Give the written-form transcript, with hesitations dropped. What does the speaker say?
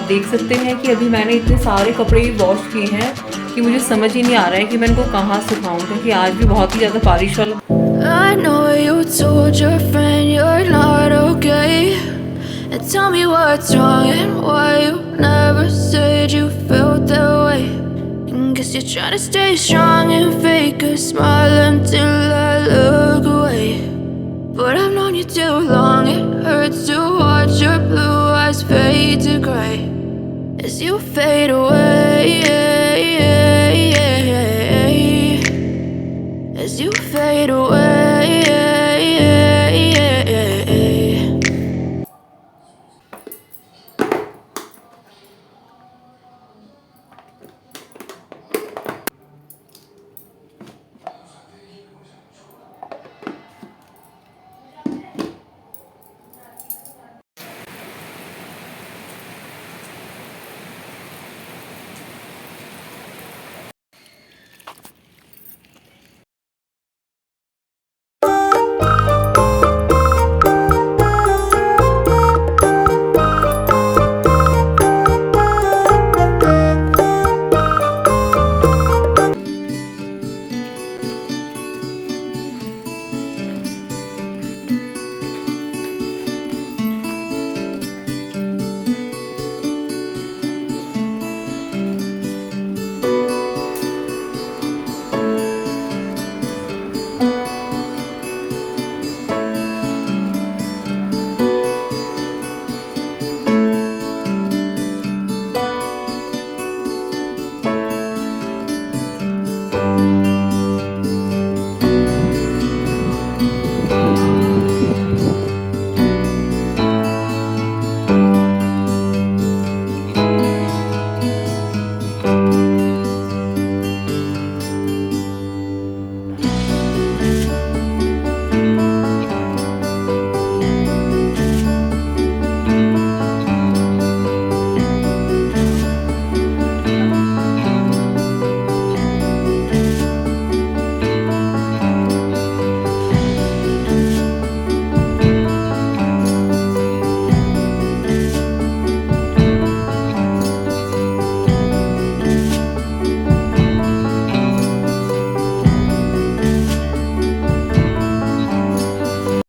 देख सकते हैं कि अभी मैंने इतने सारे कपड़े वॉश किए हैं कि मुझे समझ ही नहीं आ रहा है कि मैं इनको कहाँ सुखाऊं, क्योंकि आज भी बहुत ही ज़्यादा बारिश वाला। I know you told your friend you're not okay. And tell me what's wrong and why you never said you felt that way. And guess you're trying to stay strong and fake a smile until I look away. But I've known you too long, it hurts to watch your blue eyes fade to gray as you fade away. As you fade away.